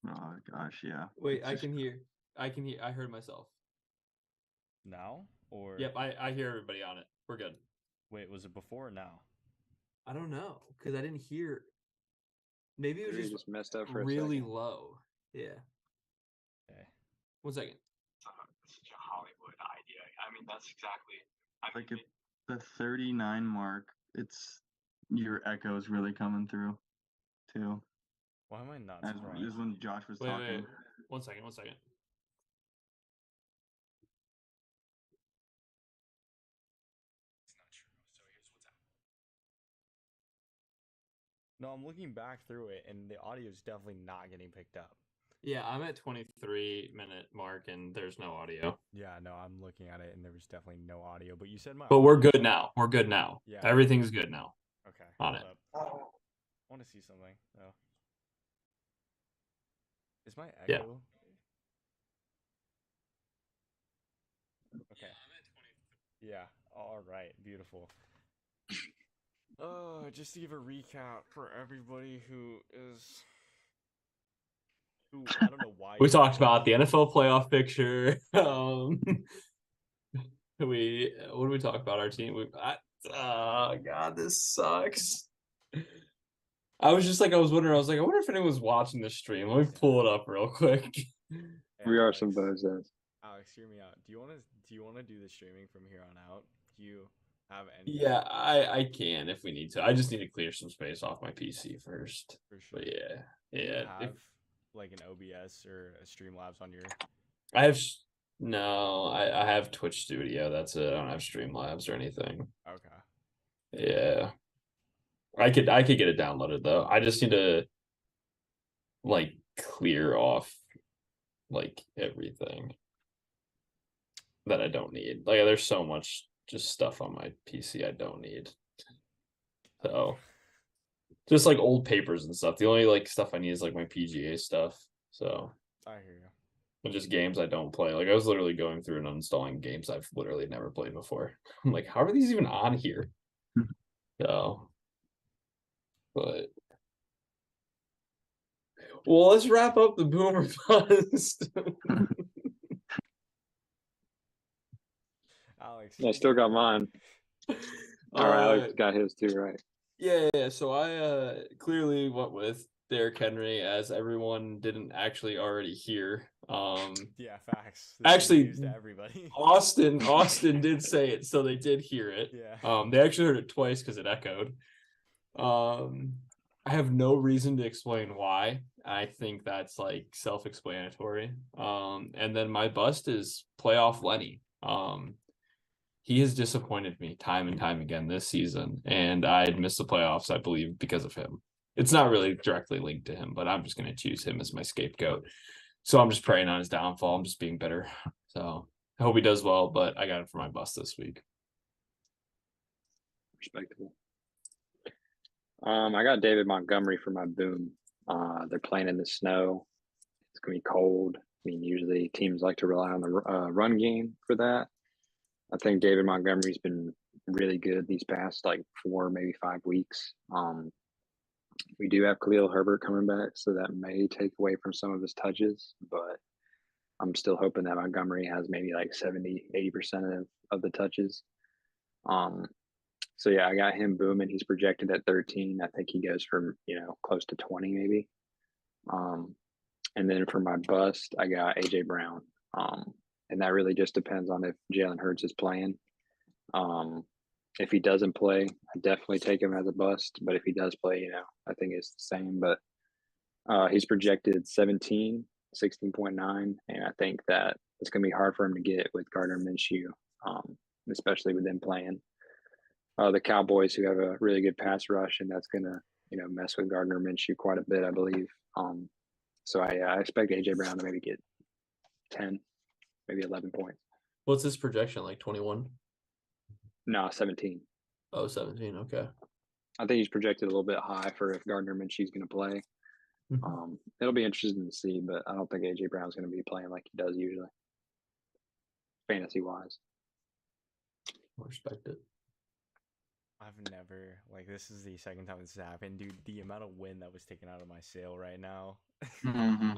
Oh gosh, yeah. Wait, It's I just- can hear. I can hear. I heard myself. Now? Or Yep, I hear everybody on it. We're good. wait, was it before or now? I don't know because I didn't hear. Maybe it was Maybe it just messed up for a really second. low. Yeah. Okay. 1 second. Such a Hollywood idea. I mean, that's exactly. like at the 39 mark, it's your echoes really coming through too. Why am I not As surprised? is when Josh was Wait, talking. wait. 1 second. 1 second. It's not true. So here's what's happening. No, I'm looking back through it, and the audio is definitely not getting picked up. Yeah, I'm at 23-minute mark, and there's no audio. Yeah, no, I'm looking at it, and there was definitely no audio. But you said my. But we're audio- good now. We're good now. Yeah. Everything's good now. Okay. On Hold it. up. I want to see something. Oh. Is my echo? Yeah. Okay. Yeah. All right. Beautiful. Just to give a recap for everybody who I don't know why We you talked watch. about the NFL playoff picture. What do we talk about our team? Oh God, this sucks. I was wondering, I wonder if anyone's watching this stream. Let me pull it up real quick. Hey, We are Alex, some bozos. Alex, hear me out. Do you want to do the streaming from here on out? Do you have any? Yeah, I can if we need to. I just need to clear some space off my PC first. For sure. But yeah. Do you Yeah. have like an OBS or a Streamlabs on your? I have no, I have Twitch Studio. That's it. I don't have Streamlabs or anything. Okay. Yeah. I could get it downloaded though. I just need to like clear off like everything that I don't need. Like there's so much just stuff on my PC I don't need. So just like old papers and stuff. The only like stuff I need is like my PGA stuff. So I hear you. and just games I don't play. Like I was literally going through and uninstalling games I've literally never played before. I'm like, how are these even on here? So, but well, let's wrap up the Boomer Bust. Alex. I still got mine. All right, Alex got his too, right? Yeah. So I clearly went with Derrick Henry, as everyone didn't actually already hear. Yeah, facts. This is Actually, news to everybody. Austin did say it, so they did hear it. Yeah. They actually heard it twice because it echoed. I have no reason to explain why. I think that's like self-explanatory. And then my bust is playoff Lenny. He has disappointed me time and time again this season, and I'd missed the playoffs, I believe, because of him. It's not really directly linked to him, but I'm just going to choose him as my scapegoat. So I'm just praying on his downfall. I'm just being bitter. So I hope he does well, but I got him for my bust this week. Respectable. I got David Montgomery for my boom. They're playing in the snow. It's gonna be cold. I mean, usually teams like to rely on the run game for that. I think David Montgomery's been really good these past like 4, maybe 5 weeks. We do have Khalil Herbert coming back, so that may take away from some of his touches, but I'm still hoping that Montgomery has maybe like 70-80% of the touches. So yeah, I got him booming. He's projected at 13. I think he goes from, close to 20 maybe. And then for my bust, I got AJ Brown. And that really just depends on if Jalen Hurts is playing. If he doesn't play, I definitely take him as a bust. But if he does play, I think it's the same. But he's projected 17, 16.9. And I think that it's going to be hard for him to get with Gardner Minshew, especially with them playing. The Cowboys, who have a really good pass rush, and that's going to, mess with Gardner Minshew quite a bit, I believe. So I expect AJ Brown to maybe get 10, maybe 11 points. What's his projection, like 21? No, 17. Oh, 17, okay. I think he's projected a little bit high for if Gardner Minshew's going to play. It'll be interesting to see, but I don't think AJ Brown's going to be playing like he does usually, fantasy-wise. I respect it. I've never, this is the second time this has happened, dude. The amount of wind that was taken out of my sail right now fucking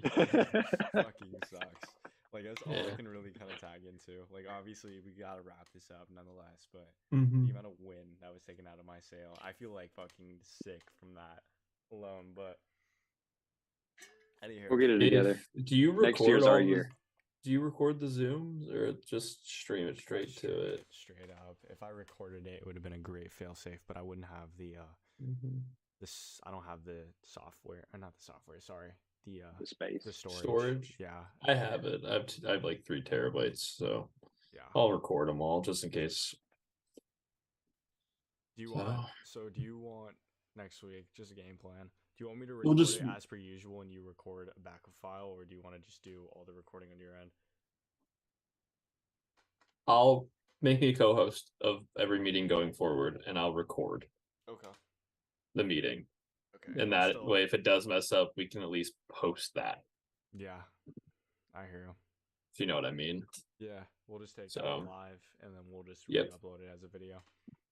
sucks. That's all I can really kind of tag into. Obviously, we gotta wrap this up nonetheless, but the amount of wind that was taken out of my sail, I feel fucking sick from that alone. But we'll get it together. Do you record next year's our year? Do you record the Zooms or just stream it straight to it? Straight up. If I recorded it, it would have been a great failsafe, but I wouldn't have the this. I don't have the software, or not the software. Sorry, the space, the storage. Storage. Yeah, I have it. I have like 3 terabytes, so yeah, I'll record them all just in case. Do you want? So do you want next week? Just a game plan. Do you want me to We'll record just- it as per usual and you record a backup file, or do you want to just do all the recording on your end? I'll make me a co-host of every meeting going forward, and I'll record Okay. the meeting. Okay. And that way, if it does mess up, we can at least post that. Yeah. I hear you. If you know what I mean. Yeah. We'll just take that So- live and then we'll just Yep. re-upload it as a video.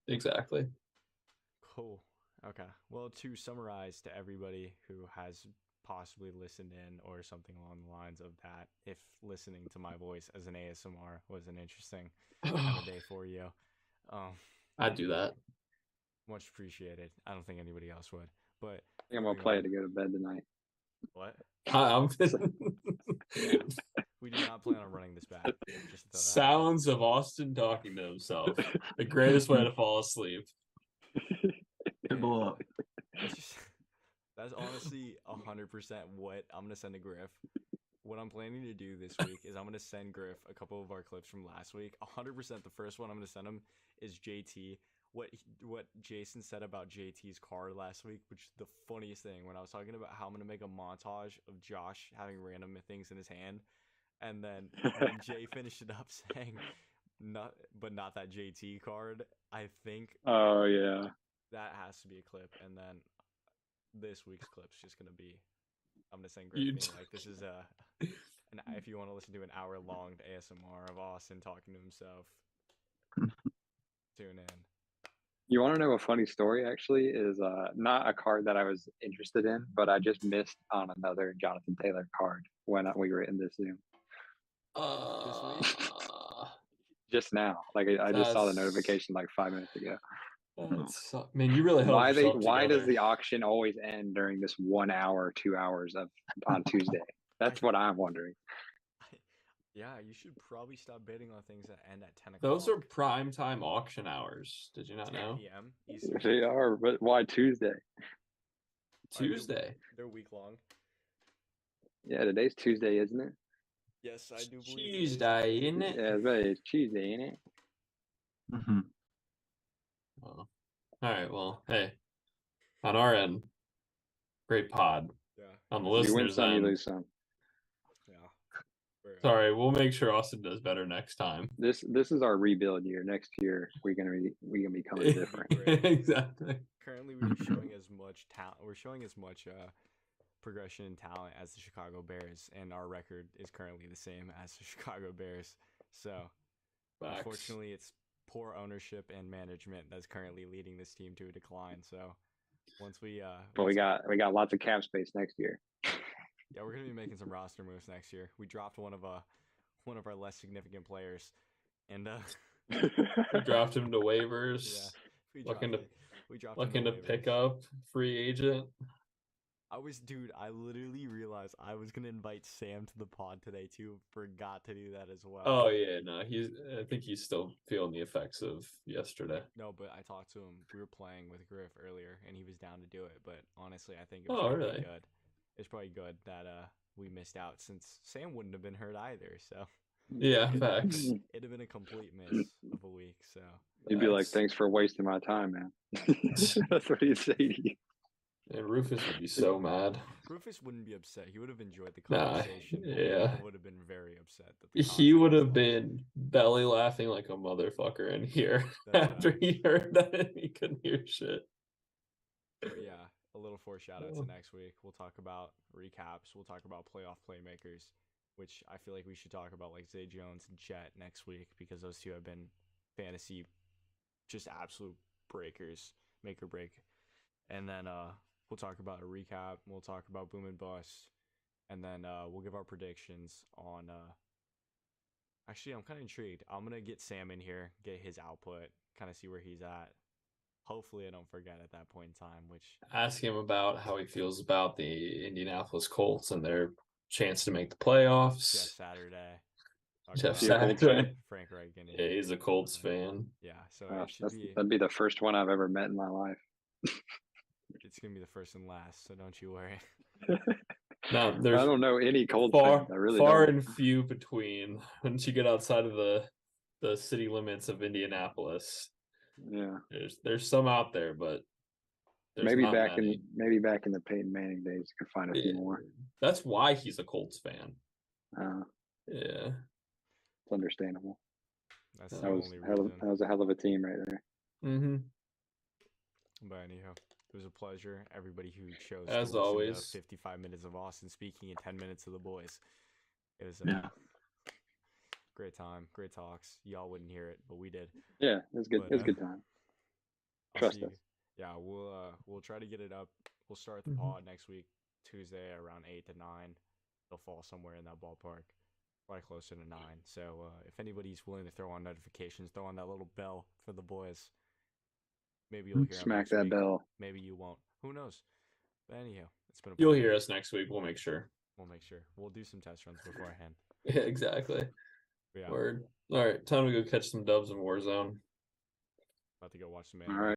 Exactly. Cool. Okay. Well, to summarize to everybody who has possibly listened in or something along the lines of that, if listening to my voice as an ASMR was an interesting kind of day for you, I'd do that. much appreciated. I don't think anybody else would, but I think I'm gonna play it to go to bed tonight. what? I'm We do not plan on running this back. Just to throw that out sounds of Austin talking to himself. The greatest way to fall asleep. there. Blow up. That's just that's honestly 100% what I'm gonna send to Griff. What I'm planning to do this week is I'm gonna send Griff a couple of our clips from last week. 100% the first one I'm gonna send him is JT. What Jason said about JT's card last week, which is the funniest thing when I was talking about how I'm gonna make a montage of Josh having random things in his hand, and then when Jay finished it up saying not that JT card, I think Oh yeah. that has to be a clip, and then this week's clip's just gonna be I'm gonna send Griff You being like, this is if you want to listen to an hour long ASMR of Austin talking to himself, tune in. You want to know a funny story? Actually, is not a card that I was interested in, but I just missed on another Jonathan Taylor card when we were in this Zoom just now. Like I just saw the That's- notification like 5 minutes ago. Man, you really held yourself Why does together. the auction always end during this 1 hour, 2 hours of on Tuesday? That's what I'm wondering. Yeah, you should probably stop bidding on things that end at 10 o'clock. Those are prime time auction hours. Did you not 10 know? p.m. Eastern. They are, but why Tuesday? Tuesday. They're week long. Yeah, today's Tuesday, isn't it? Yes, I do believe it is. Tuesday, isn't it? Yeah, it's Tuesday, ain't it? Mm-hmm. Oh. All right. Well, hey, on our end, great pod. Yeah, On the You win listeners' some, you end, lose some. yeah. Very- sorry, we'll make sure Austin does better next time. This is our rebuild year. Next year, we're gonna be coming different. Exactly. Currently, we're just showing as much talent. We're showing as much progression in talent as the Chicago Bears, and our record is currently the same as the Chicago Bears. So, Facts. unfortunately, it's poor ownership and management that's currently leading this team to a decline. So, once we But we got lots of cap space next year. yeah, we're gonna be making some roster moves next year. We dropped one of our less significant players, and We dropped him to waivers. yeah, we Looking to- we dropped him Looking to waivers. pick up free agent. I literally realized I was gonna invite Sam to the pod today too. Forgot to do that as well. Oh yeah, no, I think he's still feeling the effects of yesterday. No, but I talked to him. We were playing with Griff earlier, and he was down to do it. But honestly, I think it was Oh, probably really? good. It's probably good that we missed out since Sam wouldn't have been hurt either. So Yeah, facts. it'd have been a complete miss of a week. So You'd be like, Facts. "Thanks for wasting my time, man." That's what he'd say to you. And Rufus would be so mad. Rufus wouldn't be upset. He would have enjoyed the Nah, conversation. but yeah. would have been very upset that the He contract would was have lost. been belly laughing like a motherfucker in here That's after facts. he heard that and he couldn't hear shit. But yeah, a little foreshadow Oh. to next week. We'll talk about recaps. We'll talk about playoff playmakers, which I feel like we should talk about like Zay Jones and Chet next week because those two have been fantasy just absolute breakers, make or break. And then we'll talk about a recap. We'll talk about boom and bust, and then we'll give our predictions on. Actually, I'm kind of intrigued. I'm gonna get Sam in here, get his output, kind of see where he's at. Hopefully, I don't forget at that point in time. Which Ask him about how he feels about the Indianapolis Colts and their chance to make the playoffs. Jeff Saturday. Talk Jeff about Colts Saturday. fan? Frank Reagan. Yeah, he's a Colts fan. Yeah, so it Gosh, should be. that'd be the first one I've ever met in my life. It's gonna be the first and last, so don't you worry. No, I there's don't know any Colts far, fans. I really far don't. and few between. Once you get outside of the city limits of Indianapolis, Yeah. there's some out there, but There's maybe not back many. in the Peyton Manning days, you could find a few more. That's why he's a Colts fan. Yeah, Yeah. it's understandable. That's the That was only reason. that was a hell of a team right there. Mm-hmm. But anyhow, it was a pleasure. Everybody who chose As to listen always. to 55 minutes of Austin speaking and 10 minutes of the boys. It was Yeah. great time, great talks. Y'all wouldn't hear it, but we did. Yeah, it was good. But, It was a good time. I'll Trust see us. you. Yeah, we'll try to get it up. We'll start the Mhm. pod next week, Tuesday around 8 to 9. It'll fall somewhere in that ballpark, probably closer to 9. So if anybody's willing to throw on notifications, throw on that little bell for the boys. Maybe you'll hear 'em Smack next that week. bell. Maybe you won't. Who knows? But anyhow, it's been a You'll pleasure. hear us next week. We'll make sure. We'll make sure. We'll do some test runs beforehand. Yeah, exactly. Yeah, Word. All right, time to go catch some dubs in Warzone. about to go watch some All anime. right.